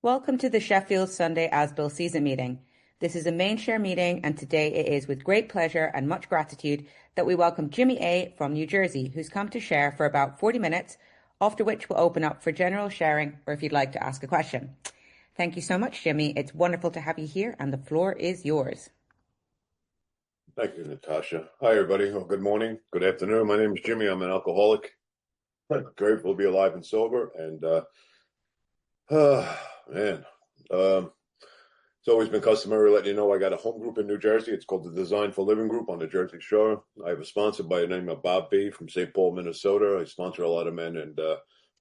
Welcome to the Sheffield Sunday As-Bill season meeting. This is a main share meeting, and today it is with great pleasure and much gratitude that we welcome Jimmy A. from New Jersey, who's come to share for about 40 minutes, after which we'll open up for general sharing or if you'd like to ask a question. Thank you so much, Jimmy. It's wonderful to have you here, and the floor is yours. Thank you, Natasha. Hi, everybody. Well, good morning, good afternoon. My name is Jimmy. I'm an alcoholic. I'm grateful to be alive and sober. And, it's always been customary letting you know I got a home group in New Jersey. It's called the Design for Living Group on the Jersey Shore. I have a sponsor by the name of Bob B. from St. Paul, Minnesota. I sponsor a lot of men. And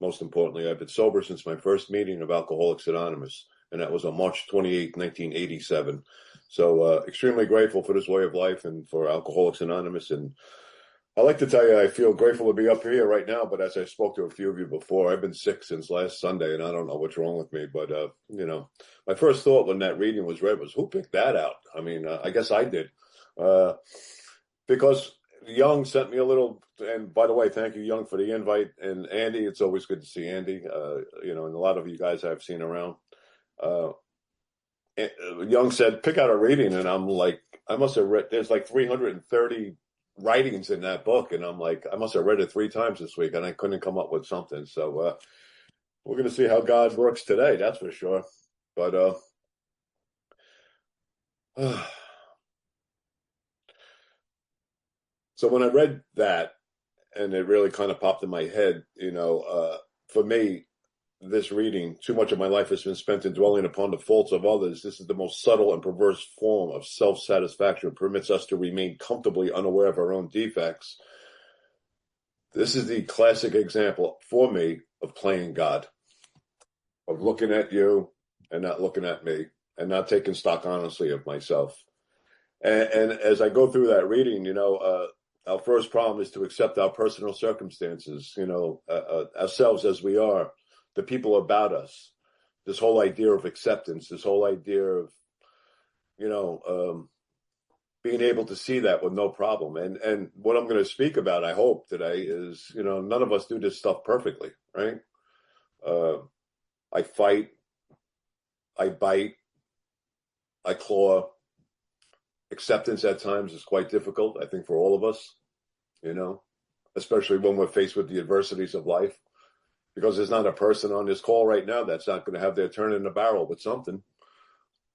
most importantly, I've been sober since my first meeting of Alcoholics Anonymous. And that was on March 28, 1987. So extremely grateful for this way of life and for Alcoholics Anonymous. And I like to tell you, I feel grateful to be up here right now. But as I spoke to a few of you before, I've been sick since last Sunday, and I don't know what's wrong with me. But, my first thought when that reading was read was, who picked that out? I mean, I guess I did. Because Young sent me a little, and by the way, thank you, Young, for the invite. And Andy, it's always good to see Andy, and a lot of you guys I've seen around. Young said, pick out a reading, and I'm like, I must have read, there's like 330 writings in that book, and I'm like, I must have read it 3 times this week, and I couldn't come up with something. So we're going to see how God works today, that's for sure. But so when I read that, and it really kind of popped in my head, for me, this reading, too much of my life has been spent in dwelling upon the faults of others. This is the most subtle and perverse form of self-satisfaction. It permits us to remain comfortably unaware of our own defects. This is the classic example for me of playing God, of looking at you and not looking at me, and not taking stock honestly of myself. And as I go through that reading, our first problem is to accept our personal circumstances, ourselves as we are, the people about us, this whole idea of acceptance, this whole idea of, being able to see that with no problem. And what I'm going to speak about, I hope today, is, none of us do this stuff perfectly, right? I fight, I bite, I claw. Acceptance at times is quite difficult, I think, for all of us, especially when we're faced with the adversities of life. Because there's not a person on this call right now that's not going to have their turn in the barrel with something,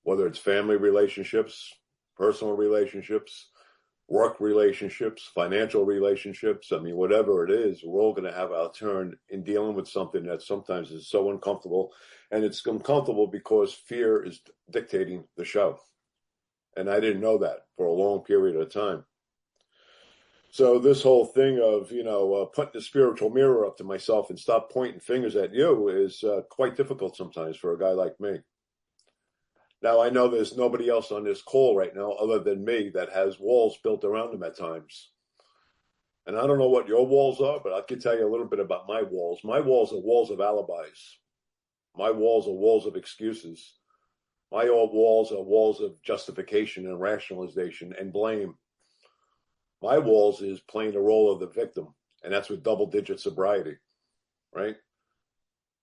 whether it's family relationships, personal relationships, work relationships, financial relationships. I mean, whatever it is, we're all going to have our turn in dealing with something that sometimes is so uncomfortable. And it's uncomfortable because fear is dictating the show. And I didn't know that for a long period of time. So this whole thing of, putting the spiritual mirror up to myself and stop pointing fingers at you is quite difficult sometimes for a guy like me. Now, I know there's nobody else on this call right now other than me that has walls built around them at times. And I don't know what your walls are, but I can tell you a little bit about my walls. My walls are walls of alibis. My walls are walls of excuses. My walls are walls of justification and rationalization and blame. My walls is playing the role of the victim, and that's with double-digit sobriety, right?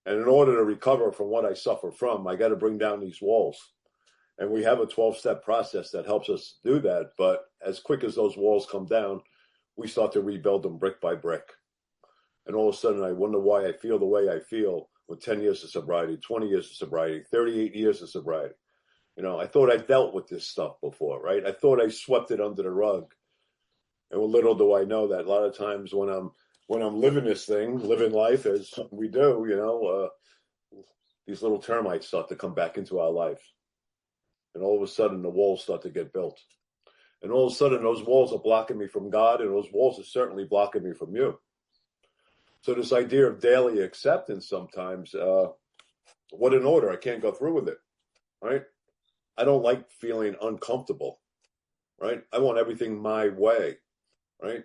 And in order to recover from what I suffer from, I got to bring down these walls. And we have a 12-step process that helps us do that, but as quick as those walls come down, we start to rebuild them brick by brick. And all of a sudden, I wonder why I feel the way I feel with 10 years of sobriety, 20 years of sobriety, 38 years of sobriety. I thought I dealt with this stuff before, right? I thought I swept it under the rug. And little do I know that a lot of times when I'm living this thing, living life as we do, these little termites start to come back into our life. And all of a sudden, the walls start to get built. And all of a sudden, those walls are blocking me from God, and those walls are certainly blocking me from you. So this idea of daily acceptance sometimes, what an order. I can't go through with it, right? I don't like feeling uncomfortable, right? I want everything my way. Right?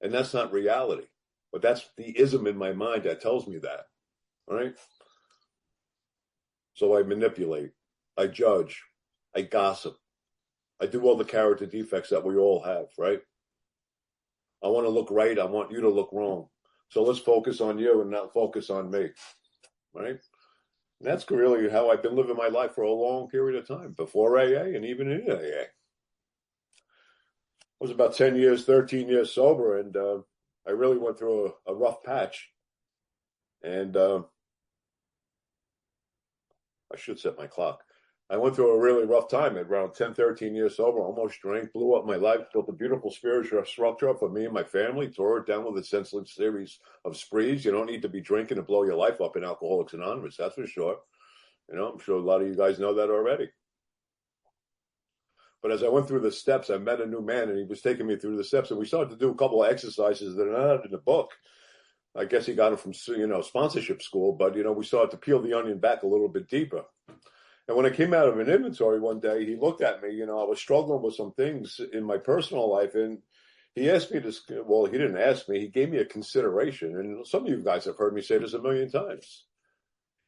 And that's not reality. But that's the ism in my mind that tells me that. Right? So I manipulate. I judge. I gossip. I do all the character defects that we all have, right? I want to look right. I want you to look wrong. So let's focus on you and not focus on me. Right? And that's really how I've been living my life for a long period of time, before AA and even in AA. I was about 10 years, 13 years sober, and I really went through a rough patch. And I should set my clock. I went through a really rough time at around 10, 13 years sober, almost drank, blew up my life, built a beautiful spiritual structure for me and my family, tore it down with a senseless series of sprees. You don't need to be drinking to blow your life up in Alcoholics Anonymous, that's for sure. I'm sure a lot of you guys know that already. But as I went through the steps, I met a new man, and he was taking me through the steps, and we started to do a couple of exercises that are not in the book. I guess he got them from, sponsorship school, but, we started to peel the onion back a little bit deeper. And when I came out of an inventory one day, he looked at me, I was struggling with some things in my personal life, and he asked me to, well, he didn't ask me, he gave me a consideration. And some of you guys have heard me say this a million times.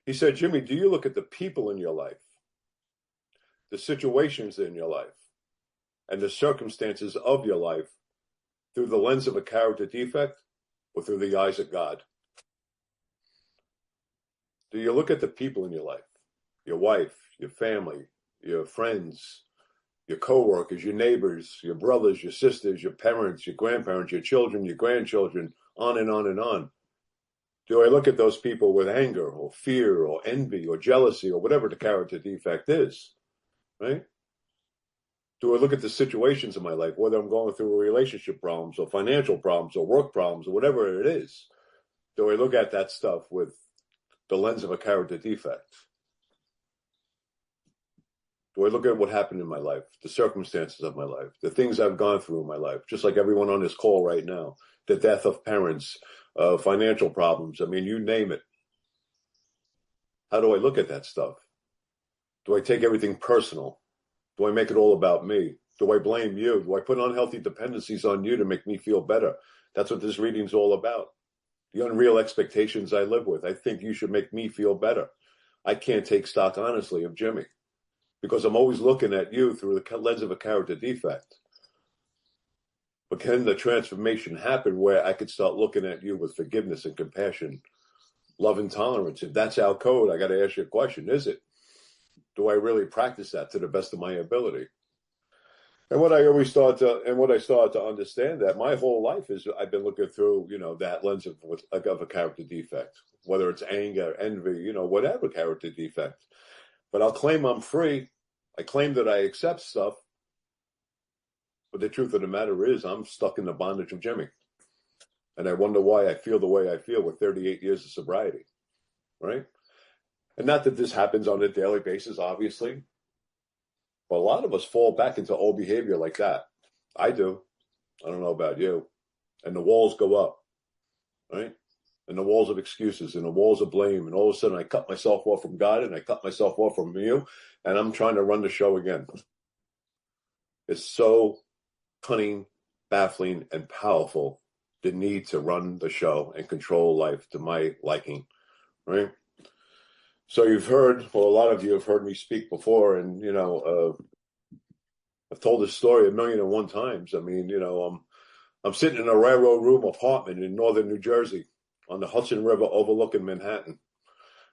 He said, Jimmy, do you look at the people in your life, the situations in your life, and the circumstances of your life through the lens of a character defect or through the eyes of God? Do you look at the people in your life, your wife, your family, your friends, your coworkers, your neighbors, your brothers, your sisters, your parents, your grandparents, your children, your grandchildren, on and on and on? Do I look at those people with anger or fear or envy or jealousy or whatever the character defect is, right? Do I look at the situations in my life, whether I'm going through relationship problems or financial problems or work problems or whatever it is? Do I look at that stuff with the lens of a character defect? Do I look at what happened in my life, the circumstances of my life, the things I've gone through in my life, just like everyone on this call right now, the death of parents, financial problems, you name it. How do I look at that stuff? Do I take everything personal? Do I make it all about me? Do I blame you? Do I put unhealthy dependencies on you to make me feel better? That's what this reading's all about. The unreal expectations I live with. I think you should make me feel better. I can't take stock honestly of Jimmy because I'm always looking at you through the lens of a character defect. But can the transformation happen where I could start looking at you with forgiveness and compassion, love and tolerance? If that's our code, I got to ask you a question. Is it? Do I really practice that to the best of my ability? And what I started to understand that my whole life is I've been looking through, that lens of a character defect, whether it's anger, envy, whatever character defect. But I'll claim I'm free. I claim that I accept stuff. But the truth of the matter is I'm stuck in the bondage of Jimmy. And I wonder why I feel the way I feel with 38 years of sobriety, right? And not that this happens on a daily basis, obviously, but a lot of us fall back into old behavior like that. I do. I don't know about you. And the walls go up, right? And the walls of excuses and the walls of blame. And all of a sudden I cut myself off from God and I cut myself off from you. And I'm trying to run the show again. It's so cunning, baffling, and powerful, the need to run the show and control life to my liking, right? So you've heard, well, a lot of you have heard me speak before, and, I've told this story 1,000,001 times. I'm sitting in a railroad room apartment in northern New Jersey on the Hudson River overlooking Manhattan,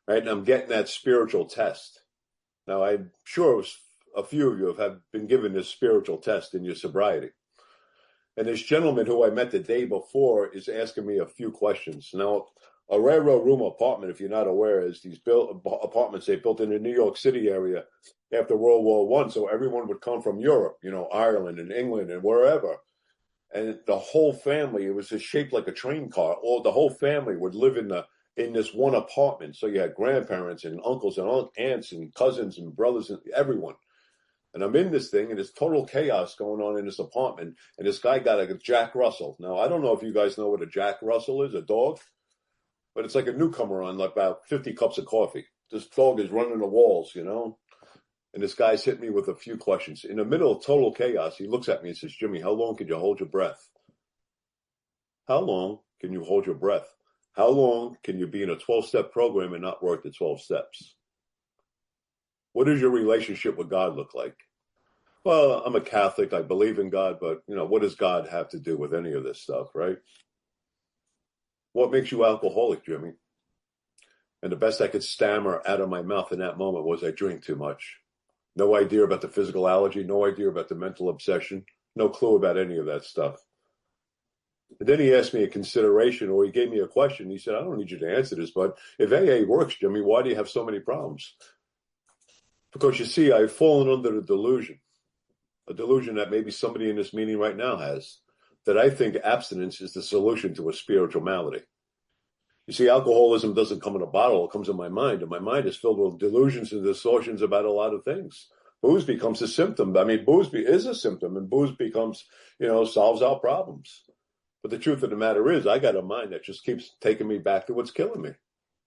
right? And I'm getting that spiritual test. Now, I'm sure a few of you have been given this spiritual test in your sobriety. And this gentleman who I met the day before is asking me a few questions. Now, a railroad room apartment, if you're not aware, is these apartments they built in the New York City area after World War I. So everyone would come from Europe, Ireland and England and wherever. And the whole family, it was just shaped like a train car. The whole family would live in this one apartment. So you had grandparents and uncles and aunts and cousins and brothers and everyone. And I'm in this thing, and there's total chaos going on in this apartment. And this guy got a Jack Russell. Now, I don't know if you guys know what a Jack Russell is, a dog, but it's like a newcomer on about 50 cups of coffee. This dog is running the walls, And this guy's hit me with a few questions. In the middle of total chaos, he looks at me and says, Jimmy, how long can you hold your breath? How long can you hold your breath? How long can you be in a 12-step program and not work the 12 steps? What does your relationship with God look like? Well, I'm a Catholic. I believe in God, but, what does God have to do with any of this stuff, right? What makes you alcoholic, Jimmy? And the best I could stammer out of my mouth in that moment was, I drink too much. No idea about the physical allergy, no idea about the mental obsession, no clue about any of that stuff. And then he asked me a consideration, or he gave me a question. He said, I don't need you to answer this, but if AA works, Jimmy, why do you have so many problems? Because you see, I've fallen under the delusion, a delusion that maybe somebody in this meeting right now has, that I think abstinence is the solution to a spiritual malady. You see, alcoholism doesn't come in a bottle, it comes in my mind, and my mind is filled with delusions and distortions about a lot of things. Booze becomes a symptom. I mean, booze is a symptom, and booze becomes, solves our problems. But the truth of the matter is, I got a mind that just keeps taking me back to what's killing me,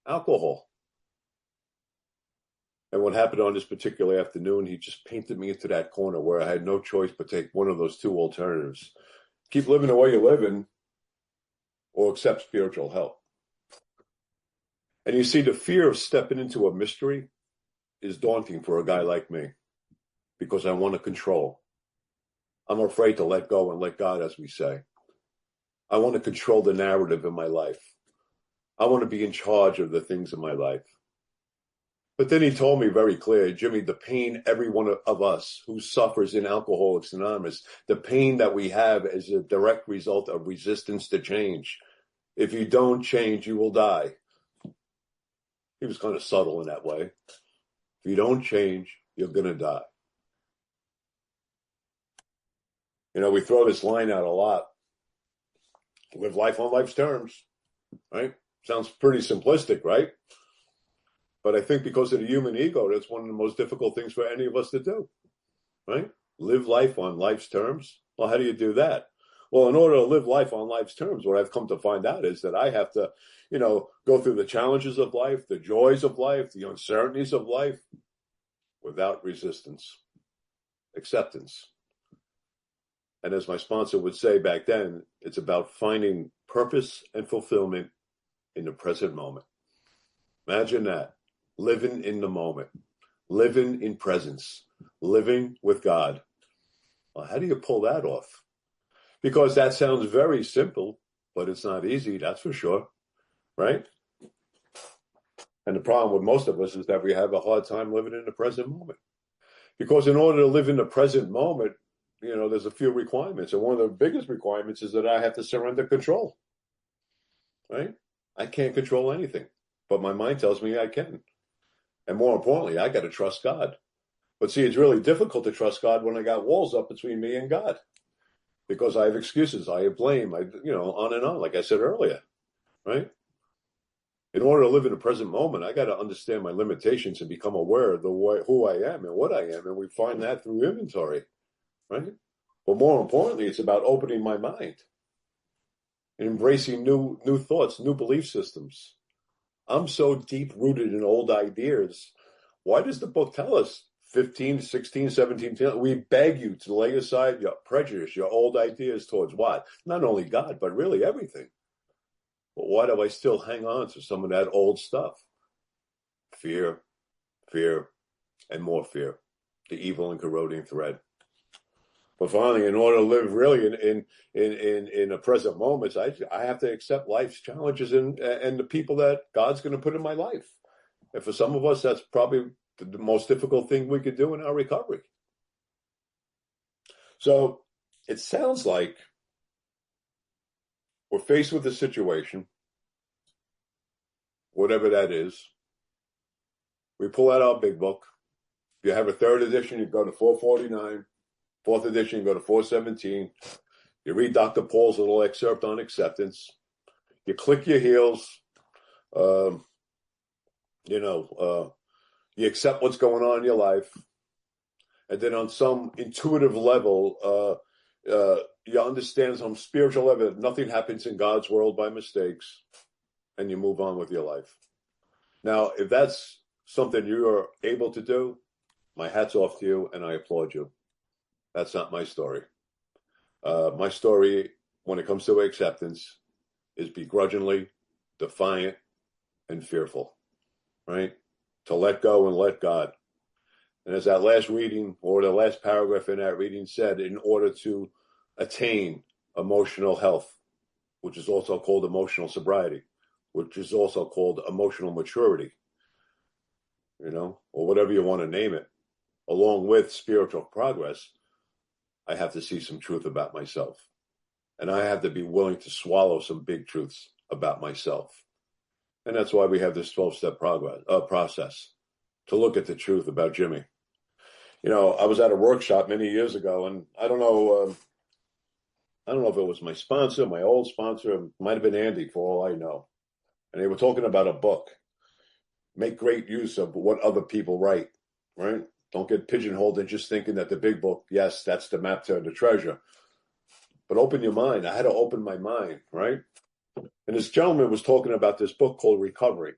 alcohol. And what happened on this particular afternoon, he just painted me into that corner where I had no choice but take one of those two alternatives. Keep living the way you're living, or accept spiritual help. And you see, the fear of stepping into a mystery is daunting for a guy like me, because I want to control. I'm afraid to let go and let God, as we say. I want to control the narrative in my life. I want to be in charge of the things in my life. But then he told me very clear, Jimmy, the pain every one of us who suffers in Alcoholics Anonymous, the pain that we have is a direct result of resistance to change. If you don't change, you will die. He was kind of subtle in that way. If you don't change, you're going to die. We throw this line out a lot. Live life on life's terms, right? Sounds pretty simplistic, right? But I think because of the human ego, that's one of the most difficult things for any of us to do, right? Live life on life's terms. Well, how do you do that? Well, in order to live life on life's terms, what I've come to find out is that I have to, go through the challenges of life, the joys of life, the uncertainties of life without resistance, acceptance. And as my sponsor would say back then, it's about finding purpose and fulfillment in the present moment. Imagine that, living in the moment, living in presence, living with God. Well, how do you pull that off? Because that sounds very simple, but it's not easy, that's for sure, right? And the problem with most of us is that we have a hard time living in the present moment. Because in order to live in the present moment, there's a few requirements. And one of the biggest requirements is that I have to surrender control, right? I can't control anything, but my mind tells me I can. And more importantly, I got to trust God. But see, it's really difficult to trust God when I got walls up between me and God, because I have excuses, I have blame, on and on, like I said earlier, right? In order to live in the present moment, I got to understand my limitations and become aware of who I am and what I am. And we find that through inventory. Right? But more importantly, it's about opening my mind and embracing new thoughts, new belief systems. I'm so deep-rooted in old ideas. Why does the book tell us 15, 16, 17, we beg you to lay aside your prejudice, your old ideas towards what? Not only God, but really everything. But why do I still hang on to some of that old stuff? Fear, and more fear. The evil and corroding thread. But finally, in order to live really in the present moments, I have to accept life's challenges and the people that God's going to put in my life. And for some of us, that's probably the most difficult thing we could do in our recovery. So it sounds like we're faced with a situation, whatever that is. We pull out our big book. If you have a third edition, you go to 449. Fourth edition, you go to 417. You read Dr. Paul's little excerpt on acceptance. You click your heels. You accept what's going on in your life. And then on some intuitive level, you understand some spiritual level that nothing happens in God's world by mistakes. And you move on with your life. Now, if that's something you're able to do, my hat's off to you and I applaud you. That's not my story. My story, when it comes to acceptance, is begrudgingly, defiant, and fearful, right? To let go and let God. And as that last reading, or the last paragraph in that reading said, in order to attain emotional health, which is also called emotional sobriety, which is also called emotional maturity, or whatever you want to name it, along with spiritual progress, I have to see some truth about myself. And I have to be willing to swallow some big truths about myself. And that's why we have this 12-step process to look at the truth about Jimmy. I was at a workshop many years ago, and I don't know if it was my sponsor, my old sponsor, it might have been Andy for all I know. And they were talking about a book. Make great use of what other people write, right? Don't get pigeonholed in just thinking that the big book, yes, that's the map to the treasure. But open your mind. I had to open my mind, right? And this gentleman was talking about this book called Recovery.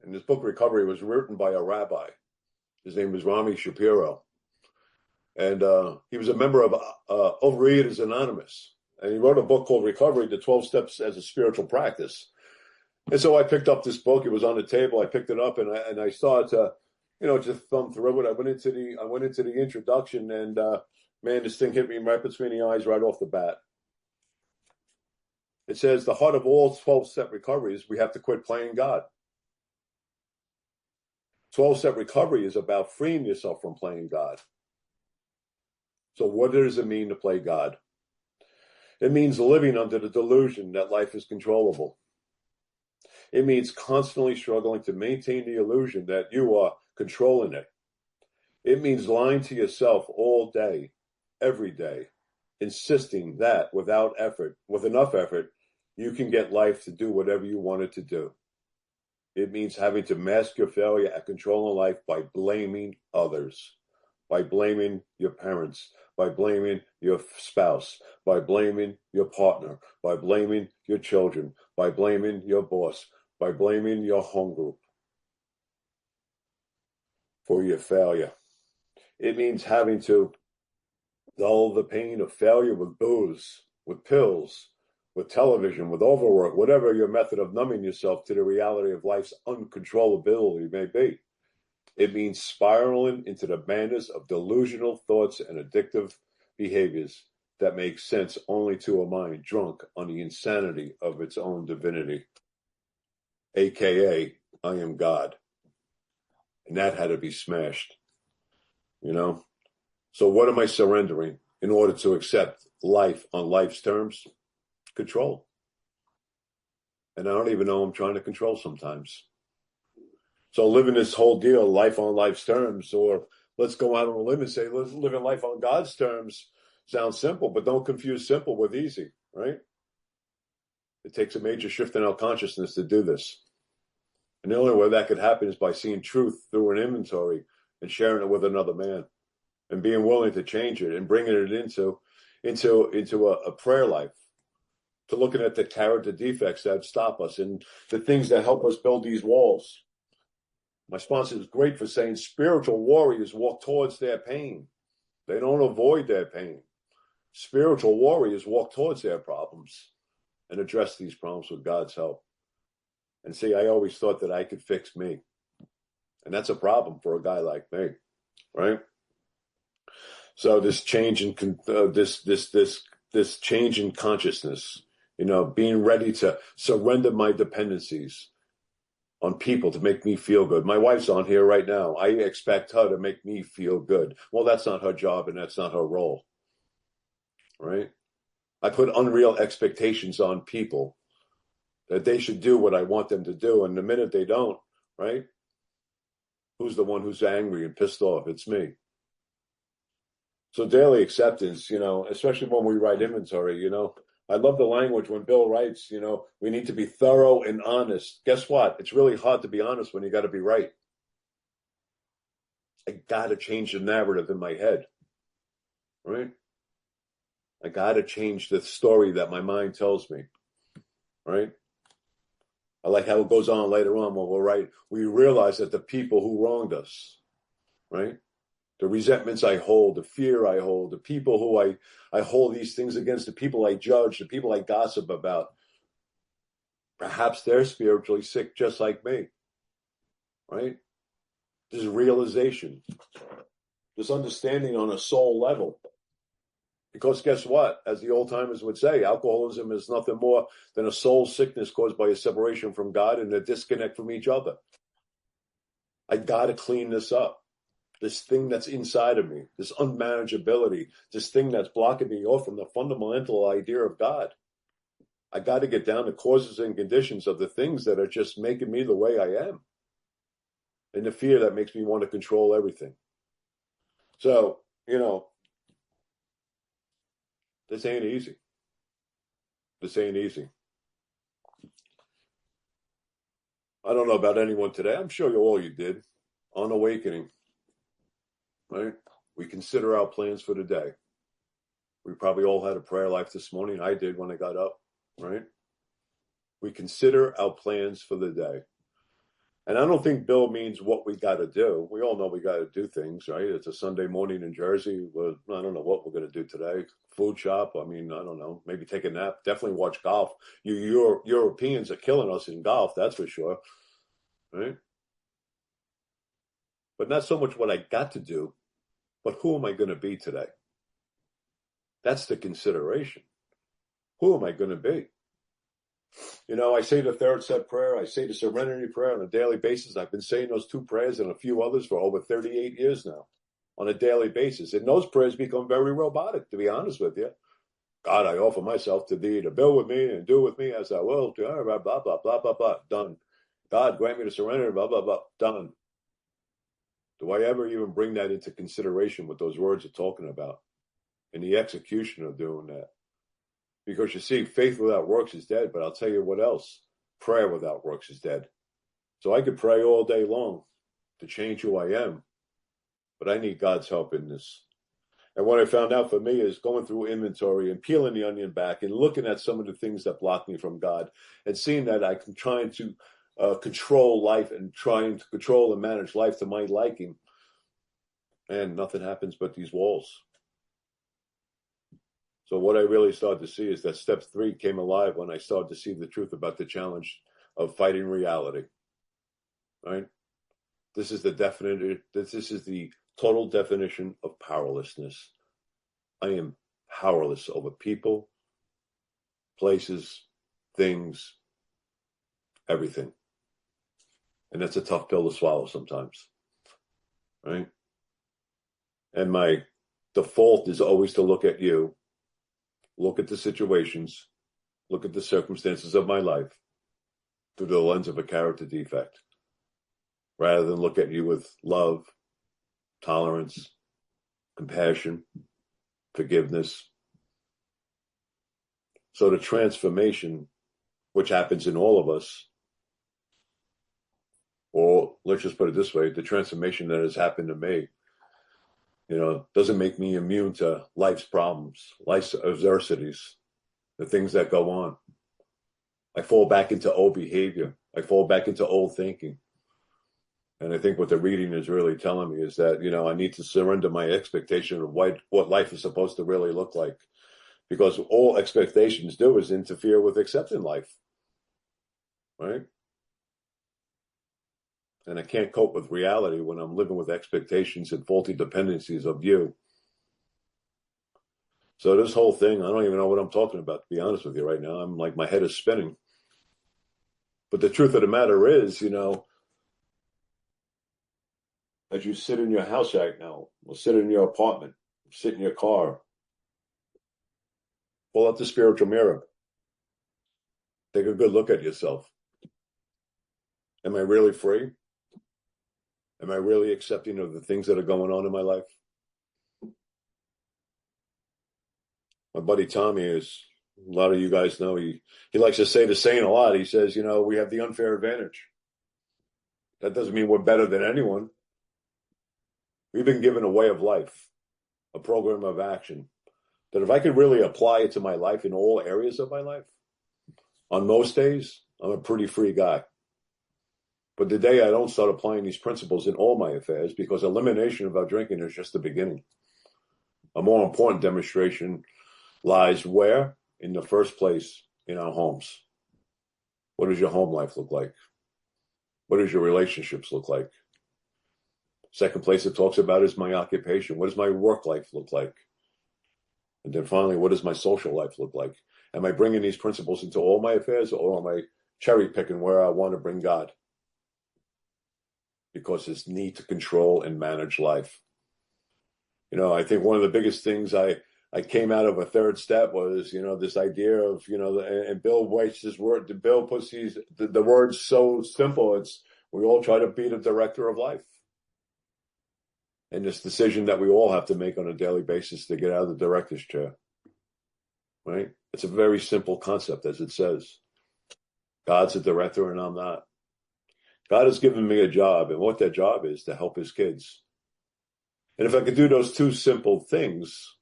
And this book, Recovery, was written by a rabbi. His name was Rami Shapiro. And he was a member of Overeaters Anonymous. And he wrote a book called Recovery, the 12 Steps as a Spiritual Practice. And so I picked up this book. It was on the table. I picked it up and I started to, just thumb through it. I went into the introduction, and man, this thing hit me right between the eyes right off the bat. It says the heart of all 12-step recovery is we have to quit playing God. 12-step recovery is about freeing yourself from playing God. So what does it mean to play God? It means living under the delusion that life is controllable. It means constantly struggling to maintain the illusion that you are controlling it. It means lying to yourself all day, every day, insisting that with enough effort, you can get life to do whatever you want it to do. It means having to mask your failure at controlling life by blaming others, by blaming your parents, by blaming your spouse, by blaming your partner, by blaming your children, by blaming your boss, by blaming your home group for your failure. It means having to dull the pain of failure with booze, with pills, with television, with overwork, whatever your method of numbing yourself to the reality of life's uncontrollability may be. It means spiraling into the madness of delusional thoughts and addictive behaviors that make sense only to a mind drunk on the insanity of its own divinity, aka I am God. And that had to be smashed, So what am I surrendering in order to accept life on life's terms? Control. And I don't even know I'm trying to control sometimes. So living this whole deal, life on life's terms, or let's go out on a limb and say, let's live in life on God's terms, sounds simple, but don't confuse simple with easy, right? It takes a major shift in our consciousness to do this. And the only way that could happen is by seeing truth through an inventory and sharing it with another man and being willing to change it and bringing it into a prayer life, to looking at the character defects that stop us and the things that help us build these walls. My sponsor is great for saying spiritual warriors walk towards their pain. They don't avoid their pain. Spiritual warriors walk towards their problems and address these problems with God's help. And see, I always thought that I could fix me. And that's a problem for a guy like me, right? So this change in this change in consciousness, being ready to surrender my dependencies on people to make me feel good. My wife's on here right now. I expect her to make me feel good. Well, that's not her job and that's not her role, right? I put unreal expectations on people that they should do what I want them to do. And the minute they don't, right? Who's the one who's angry and pissed off? It's me. So daily acceptance, especially when we write inventory, I love the language when Bill writes, we need to be thorough and honest. Guess what? It's really hard to be honest when you got to be right. I got to change the narrative in my head, right? I got to change the story that my mind tells me, right? I like how it goes on later on when we'll write, we realize that the people who wronged us, right? The resentments I hold, the fear I hold, the people who I hold these things against, the people I judge, the people I gossip about. Perhaps they're spiritually sick just like me, right? This realization, this understanding on a soul level Because guess what? As the old timers would say, alcoholism is nothing more than a soul sickness caused by a separation from God and a disconnect from each other. I got to clean this up. This thing that's inside of me, this unmanageability, this thing that's blocking me off from the fundamental idea of God. I got to get down to causes and conditions of the things that are just making me the way I am. And the fear that makes me want to control everything. So, this ain't easy. This ain't easy. I don't know about anyone today. I'm sure you did. On awakening, right? We consider our plans for the day. We probably all had a prayer life this morning. I did when I got up, right? We consider our plans for the day. And I don't think Bill means what we got to do. We all know we got to do things, right? It's a Sunday morning in Jersey. I don't know what we're going to do today. Food shop. I don't know. Maybe take a nap. Definitely watch golf. You Europeans are killing us in golf, that's for sure, right? But not so much what I got to do, but who am I going to be today? That's the consideration. Who am I going to be? I say the third set prayer. I say the serenity prayer on a daily basis. I've been saying those two prayers and a few others for over 38 years now on a daily basis. And those prayers become very robotic, to be honest with you. God, I offer myself to thee to build with me and do with me as I will. Blah, blah, blah, blah, blah, blah, done. God, grant me the serenity, blah, blah, blah, done. Do I ever even bring that into consideration what those words are talking about and the execution of doing that? Because you see, faith without works is dead, but I'll tell you what else. Prayer without works is dead. So I could pray all day long to change who I am, but I need God's help in this. And what I found out for me is going through inventory and peeling the onion back and looking at some of the things that block me from God and seeing that I can try to control life and trying to control and manage life to my liking. And nothing happens but these walls. So what I really started to see is that step 3 came alive when I started to see the truth about the challenge of fighting reality. Right? This is the total definition of powerlessness. I am powerless over people, places, things, everything. And that's a tough pill to swallow sometimes. Right? And my default is always to look at you, look at the situations, look at the circumstances of my life through the lens of a character defect, rather than look at you with love, tolerance, compassion, forgiveness. So the transformation, which happens in all of us, or let's just put it this way, the transformation that has happened to me, doesn't make me immune to life's problems, life's adversities, the things that go on. I fall back into old behavior. I fall back into old thinking. And I think what the reading is really telling me is that, I need to surrender my expectation of what life is supposed to really look like. Because all expectations do is interfere with accepting life. Right? And I can't cope with reality when I'm living with expectations and faulty dependencies of you. So this whole thing, I don't even know what I'm talking about, to be honest with you right now. I'm like, my head is spinning. But the truth of the matter is, as you sit in your house right now, or sit in your apartment, sit in your car, pull out the spiritual mirror. Take a good look at yourself. Am I really free? Am I really accepting of the things that are going on in my life? My buddy Tommy is, a lot of you guys know, he likes to say the saying a lot. He says, we have the unfair advantage. That doesn't mean we're better than anyone. We've been given a way of life, a program of action, that if I could really apply it to my life in all areas of my life, on most days, I'm a pretty free guy. But the day I don't start applying these principles in all my affairs, because elimination of our drinking is just the beginning. A more important demonstration lies where? In the first place, in our homes. What does your home life look like? What does your relationships look like? Second place it talks about is my occupation. What does my work life look like? And then finally, what does my social life look like? Am I bringing these principles into all my affairs, or am I cherry picking where I want to bring God? Because it's need to control and manage life. I think one of the biggest things I came out of a third step was, this idea of, and Bill writes this word, Bill puts the words so simple. We all try to be the director of life. And this decision that we all have to make on a daily basis to get out of the director's chair, right? It's a very simple concept, as it says. God's a director and I'm not. God has given me a job, and what that job is to help his kids. And if I could do those two simple things,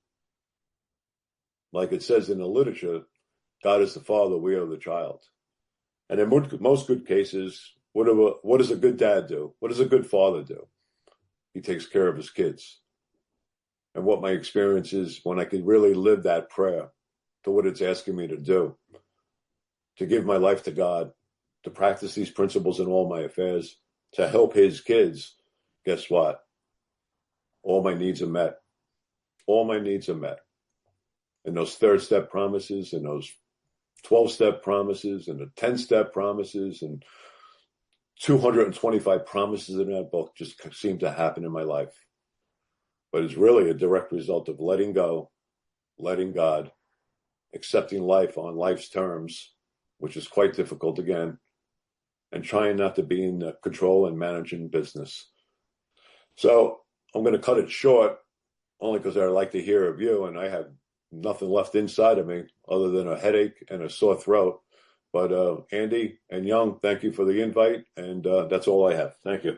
like it says in the literature, God is the father, we are the child. And in most good cases, what does a good dad do? What does a good father do? He takes care of his kids. And what my experience is, when I could really live that prayer to what it's asking me to do, to give my life to God, to practice these principles in all my affairs, to help his kids, guess what? All my needs are met. All my needs are met. And those third step promises and those 12-step promises and the 10-step promises and 225 promises in that book just seem to happen in my life. But it's really a direct result of letting go, letting God, accepting life on life's terms, which is quite difficult again, and trying not to be in control and managing business. So I'm going to cut it short, only because I like to hear of you, and I have nothing left inside of me other than a headache and a sore throat. But Andy and Young, thank you for the invite, and that's all I have. Thank you.